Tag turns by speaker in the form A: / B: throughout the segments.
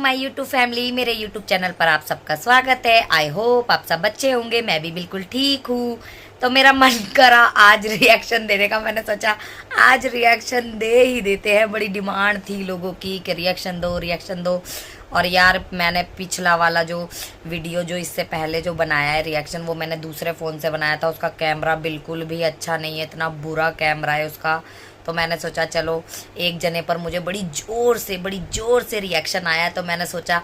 A: My YouTube family, मेरे YouTube channel पर आप सबका स्वागत है। आई होप आप सब अच्छे होंगे। मैं भी बिल्कुल ठीक हूँ। तो मेरा मन करा आज रिएक्शन देने का। मैंने सोचा आज रिएक्शन दे ही देते हैं। बड़ी डिमांड थी लोगों की कि रिएक्शन दो रिएक्शन दो। और यार मैंने पिछला वाला जो वीडियो जो इससे पहले जो बनाया है रिएक्शन, वो मैंने दूसरे फ़ोन से बनाया था। उसका कैमरा बिल्कुल भी अच्छा नहीं है, इतना बुरा कैमरा है उसका। तो मैंने सोचा चलो एक जने पर मुझे बड़ी ज़ोर से रिएक्शन आया, तो मैंने सोचा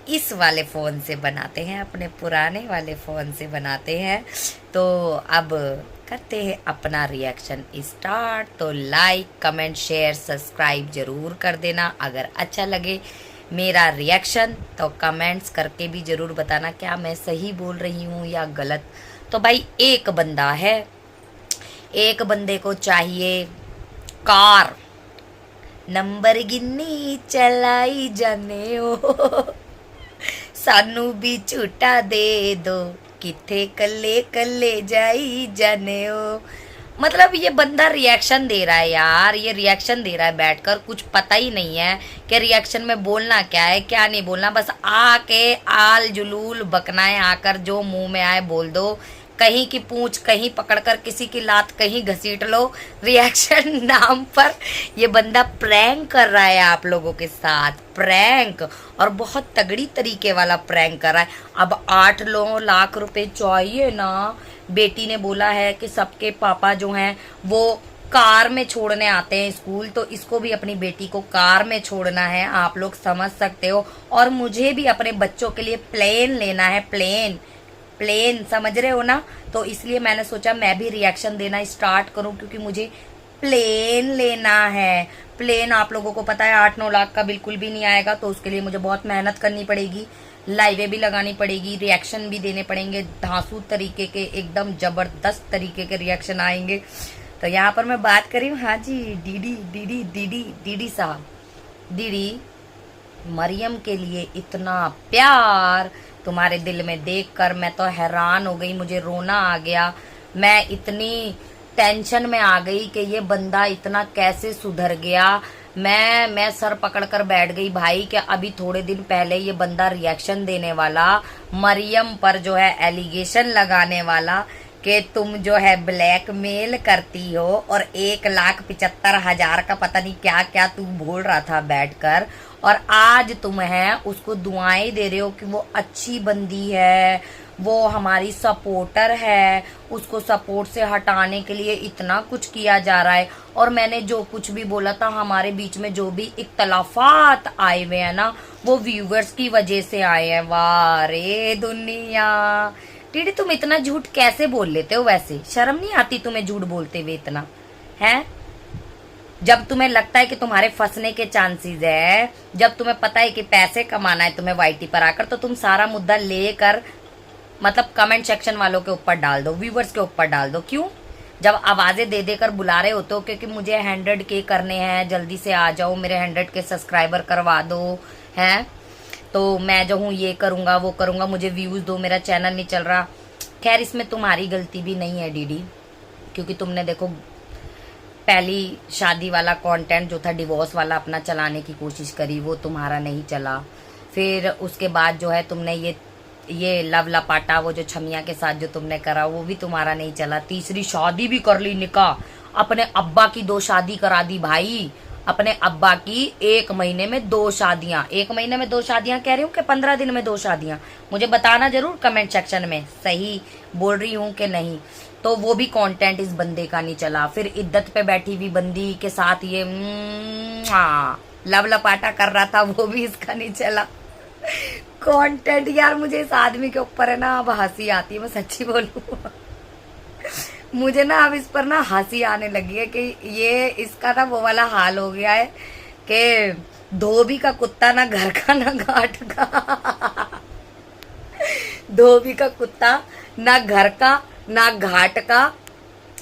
A: इस वाले फ़ोन से बनाते हैं, अपने पुराने वाले फ़ोन से बनाते हैं। तो अब करते हैं अपना रिएक्शन स्टार्ट। तो लाइक कमेंट शेयर सब्सक्राइब ज़रूर कर देना। अगर अच्छा लगे मेरा रिएक्शन तो कमेंट्स करके भी ज़रूर बताना क्या मैं सही बोल रही हूँ या गलत। तो भाई एक बंदा है, एक बंदे को चाहिए कार, नंबर गिन्नी चलाई जाने हो, सानू भी झूठा दे दो, किथे कल्ले कल्ले जाई जाने हो। मतलब ये बंदा रिएक्शन दे रहा है यार, ये रिएक्शन दे रहा है बैठकर। कुछ पता ही नहीं है कि रिएक्शन में बोलना क्या है क्या नहीं बोलना। बस आके आल जुलूल बकना है, आकर जो मुंह में आए बोल दो। कहीं की पूंछ कहीं पकड़कर किसी की लात कहीं घसीट लो। रिएक्शन नाम पर ये बंदा प्रैंक कर रहा है आप लोगों के साथ, प्रैंक, और बहुत तगड़ी तरीके वाला प्रैंक कर रहा है। अब 8 लाख रुपए चाहिए ना। बेटी ने बोला है कि सबके पापा जो हैं वो कार में छोड़ने आते हैं स्कूल, तो इसको भी अपनी बेटी को कार में छोड़ना है, आप लोग समझ सकते हो। और मुझे भी अपने बच्चों के लिए प्लेन लेना है, प्लेन प्लेन, समझ रहे हो ना। तो इसलिए मैंने सोचा मैं भी रिएक्शन देना स्टार्ट करूं, क्योंकि मुझे प्लेन लेना है। प्लेन आप लोगों को पता है 8-9 लाख का बिल्कुल भी नहीं आएगा, तो उसके लिए मुझे बहुत मेहनत करनी पड़ेगी, लाइवें भी लगानी पड़ेगी, रिएक्शन भी देने पड़ेंगे, धांसू तरीके के एकदम जबरदस्त तरीके के रिएक्शन आएंगे। तो यहाँ पर मैं बात करी हूँ, हाँ जी, दीदी दीदी दीदी दीदी साहब, दीदी मरियम के लिए इतना प्यार तुम्हारे दिल में देखकर मैं तो हैरान हो गई, मुझे रोना आ गया। मैं इतनी टेंशन में आ गई कि ये बंदा इतना कैसे सुधर गया। मैं सर पकड़कर बैठ गई भाई कि अभी थोड़े दिन पहले ये बंदा रिएक्शन देने वाला, मरियम पर जो है एलिगेशन लगाने वाला कि तुम जो है ब्लैकमेल करती हो, और 1,75,000 का पता नहीं क्या क्या तू बोल रहा था बैठकर। और आज तुम है उसको दुआएं दे रहे हो कि वो अच्छी बंदी है, वो हमारी सपोर्टर है, उसको सपोर्ट से हटाने के लिए इतना कुछ किया जा रहा है। और मैंने जो कुछ भी बोला था, हमारे बीच में जो भी इख्तलाफात आए हुए हैं ना, वो व्यूवर्स की वजह से आए हैं। वाह रे दुनिया, टीडी तुम इतना झूठ कैसे बोल लेते हो? वैसे शर्म नहीं आती तुम्हें झूठ बोलते हुए इतना, है? जब तुम्हें लगता है कि तुम्हारे फंसने के चांसेस है, जब तुम्हें पता है कि पैसे कमाना है तुम्हें वाईटी पर आकर, तो तुम सारा मुद्दा लेकर मतलब कमेंट सेक्शन वालों के ऊपर डाल दो, व्यूवर्स के ऊपर डाल दो। क्यों? जब आवाजें दे देकर बुला रहे होते हो क्योंकि मुझे 100K करने हैं, जल्दी से आ जाओ, मेरे 100K सब्सक्राइबर करवा दो, हैं तो मैं जो हूँ ये करूंगा वो करूंगा, मुझे व्यूज दो, मेरा चैनल नहीं चल रहा। खैर इसमें तुम्हारी गलती भी नहीं है डीडी, क्योंकि तुमने देखो पहली शादी वाला कंटेंट जो था डिवोर्स वाला अपना चलाने की कोशिश करी, वो तुम्हारा नहीं चला। फिर उसके बाद जो है तुमने ये लव लपाटा, वो जो छमिया के साथ जो तुमने करा, वो भी तुम्हारा नहीं चला। तीसरी शादी भी कर ली, निकाह, अपने अब्बा की 2 शादी करा दी भाई, अपने अब्बा की 1 महीने में 2 शादियां। 1 महीने में 2 शादियां कह रही हूँ कि 15 दिन में 2 शादियां? मुझे बताना जरूर कमेंट सेक्शन में सही बोल रही हूँ कि नहीं। तो वो भी कंटेंट इस बंदे का नहीं चला। फिर इद्दत पे बैठी हुई बंदी के साथ ये लव लपाटा कर रहा था, वो भी इसका नहीं चला। कंटेंट यार, मुझे इस आदमी के ऊपर है ना अब हंसी आती है, मैं सच्ची बोलूं। मुझे ना अब इस पर ना हंसी आने लगी है कि ये इसका ना वो वाला हाल हो गया है कि धोबी का कुत्ता ना घर का ना घाट का। धोबी का कुत्ता ना घर का ना घाट का,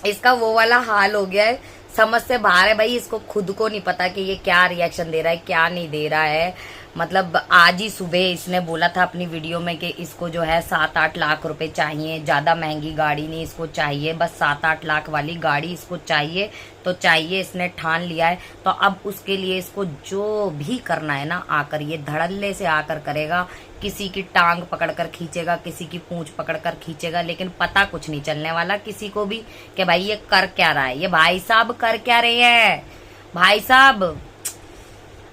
A: इसका वो वाला हाल हो गया है। समझ से बाहर है भाई, इसको खुद को नहीं पता कि ये क्या रिएक्शन दे रहा है क्या नहीं दे रहा है। मतलब आज ही सुबह इसने बोला था अपनी वीडियो में कि इसको जो है 7-8 लाख रुपए चाहिए, ज्यादा महंगी गाड़ी नहीं इसको चाहिए, बस 7-8 लाख वाली गाड़ी इसको चाहिए तो चाहिए, इसने ठान लिया है। तो अब उसके लिए इसको जो भी करना है ना, आकर ये धड़ल्ले से आकर करेगा। किसी की टांग पकड़कर खींचेगा, किसी की पूंछ पकड़कर खींचेगा, लेकिन पता कुछ नहीं चलने वाला किसी को भी कि भाई ये कर क्या रहा है, ये भाई साहब कर क्या रहे हैं। भाई साहब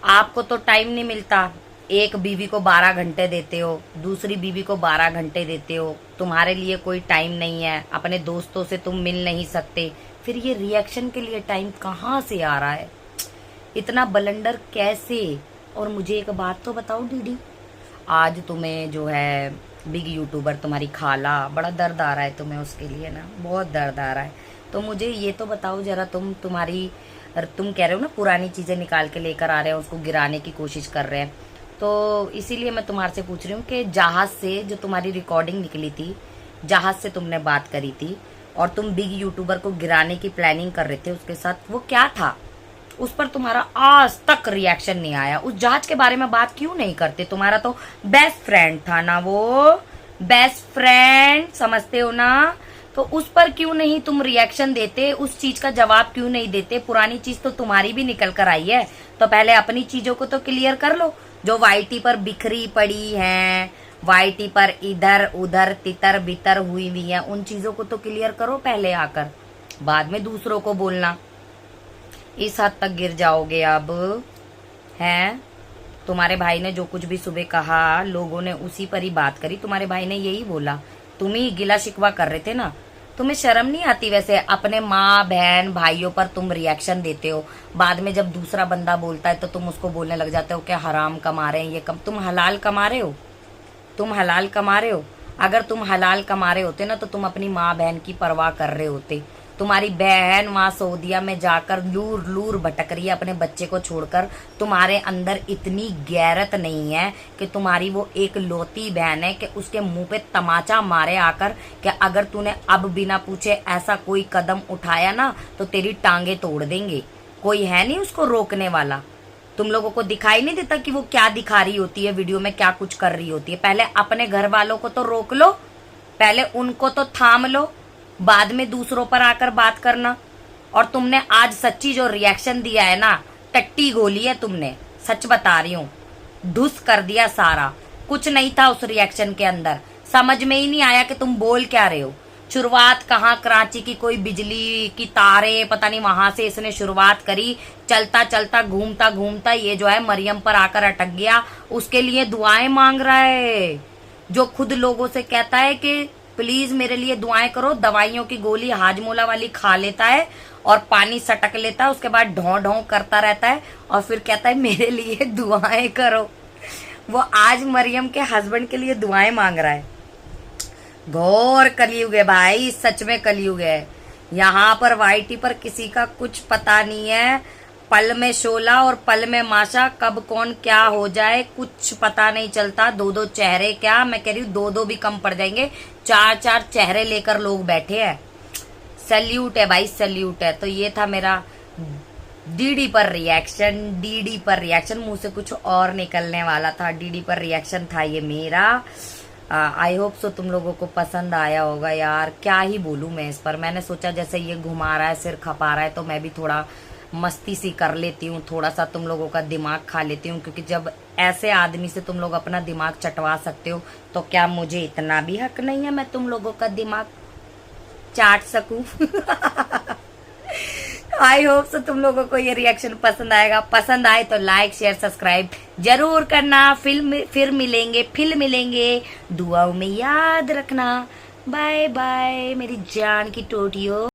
A: आपको तो टाइम नहीं मिलता, एक बीवी को 12 घंटे देते हो, दूसरी बीवी को 12 घंटे देते हो, तुम्हारे लिए कोई टाइम नहीं है, अपने दोस्तों से तुम मिल नहीं सकते, फिर ये रिएक्शन के लिए टाइम कहाँ से आ रहा है, इतना बलंडर कैसे। और मुझे एक बात तो बताओ दीदी, आज तुम्हें जो है बिग यूट्यूबर तुम्हारी खाला, बड़ा दर्द आ रहा है तुम्हें उसके लिए ना, बहुत दर्द आ रहा है। तो मुझे ये तो बताओ जरा, तुम कह रहे हो ना पुरानी चीजें निकाल के लेकर आ रहे हैं, उसको गिराने की कोशिश कर रहे हैं, तो इसीलिए मैं तुम्हारे से पूछ रही हूँ कि जहाज से जो तुम्हारी रिकॉर्डिंग निकली थी, जहाज से तुमने बात करी थी और तुम बिग यूट्यूबर को गिराने की प्लानिंग कर रहे थे उसके साथ, वो क्या था? उस पर तुम्हारा आज तक रिएक्शन नहीं आया। उस जहाज के बारे में बात क्यों नहीं करते? तुम्हारा तो बेस्ट फ्रेंड था ना, वो बेस्ट फ्रेंड समझते हो ना, तो उस पर क्यों नहीं तुम रिएक्शन देते, उस चीज का जवाब क्यों नहीं देते? पुरानी चीज तो तुम्हारी भी निकल कर आई है, तो पहले अपनी चीजों को तो क्लियर कर लो। जो वाईटी पर बिखरी पड़ी हैं, वाईटी पर इधर उधर तितर बितर हुई हुई है, उन चीजों को तो क्लियर करो पहले आकर, बाद में दूसरों को बोलना। इस हद तक गिर जाओगे अब हैं? तुम्हारे भाई ने जो कुछ भी सुबह कहा, लोगों ने उसी पर ही बात करी, तुम्हारे भाई ने यही बोला, तुम ही गिला शिकवा कर रहे थे ना। तुम्हें शर्म नहीं आती वैसे? अपने माँ बहन भाइयों पर तुम रिएक्शन देते हो, बाद में जब दूसरा बंदा बोलता है तो तुम उसको बोलने लग जाते हो क्या हराम कमा रहे हैं, ये तुम हलाल कमा रहे हो, तुम हलाल कमा रहे हो। अगर तुम हलाल कमा रहे होते ना तो तुम अपनी माँ बहन की परवाह कर रहे होते। तुम्हारी बहन वहां सऊदिया में जाकर लूर लूर भटक रही है अपने बच्चे को छोड़कर, तुम्हारे अंदर इतनी गैरत नहीं है कि तुम्हारी वो एक लौती बहन है कि उसके मुंह पे तमाचा मारे आकर कि अगर तूने अब बिना पूछे ऐसा कोई कदम उठाया ना तो तेरी टांगे तोड़ देंगे। कोई है नहीं उसको रोकने वाला। तुम लोगों को दिखाई नहीं देता कि वो क्या दिखा रही होती है वीडियो में, क्या कुछ कर रही होती है? पहले अपने घर वालों को तो रोक लो, पहले उनको तो थाम लो, बाद में दूसरों पर आकर बात करना। और तुमने आज सच्ची जो रिएक्शन दिया है ना, टट्टी गोली है तुमने, सच बता रही हूँ, धुस कर दिया सारा, कुछ नहीं था उस रिएक्शन के अंदर, समझ में ही नहीं आया कि तुम बोल क्या रहे हो। शुरुआत कहाँ, कराची की कोई बिजली की तारे पता नहीं वहां से इसने शुरुआत करी, चलता चलता घूमता घूमता ये जो है मरियम पर आकर अटक गया, उसके लिए दुआएं मांग रहा है। जो खुद लोगों से कहता है कि प्लीज मेरे लिए दुआएं करो, दवाइयों की गोली हाजमोला वाली खा लेता है और पानी सटक लेता है, उसके बाद ढों ढों करता रहता है और फिर कहता है मेरे लिए दुआएं करो। वो आज मरियम के हस्बैंड के लिए दुआएं मांग रहा है। घोर कलयुग है भाई, सच में कलयुग है। यहाँ पर वाईटी पर किसी का कुछ पता नहीं है, पल में शोला और पल में माशा, कब कौन क्या हो जाए कुछ पता नहीं चलता। दो दो चेहरे, क्या मैं कह रही हूँ, दो दो भी कम पड़ जाएंगे, चार चार चेहरे लेकर लोग बैठे हैं। सल्यूट है भाई, सल्यूट है। तो ये था मेरा डीडी पर रिएक्शन, डीडी पर रिएक्शन, मुंह से कुछ और निकलने वाला था, डीडी पर रिएक्शन था ये मेरा। आई होप सो तुम लोगों को पसंद आया होगा। यार क्या ही बोलूं मैं इस पर, मैंने सोचा जैसे ये घुमा रहा है, सिर खपा रहा है, तो मैं भी थोड़ा मस्ती सी कर लेती हूँ, थोड़ा सा तुम लोगों का दिमाग खा लेती हूँ, क्योंकि जब ऐसे आदमी से तुम लोग अपना दिमाग चटवा सकते हो तो क्या मुझे इतना भी हक नहीं है मैं तुम लोगों का दिमाग चाट सकूं। आई होप सो तुम लोगों को ये रिएक्शन पसंद आएगा। पसंद आए तो लाइक शेयर सब्सक्राइब जरूर करना। फिर मिलेंगे, दुआओं में याद रखना। बाय बाय मेरी जान की टोटियों।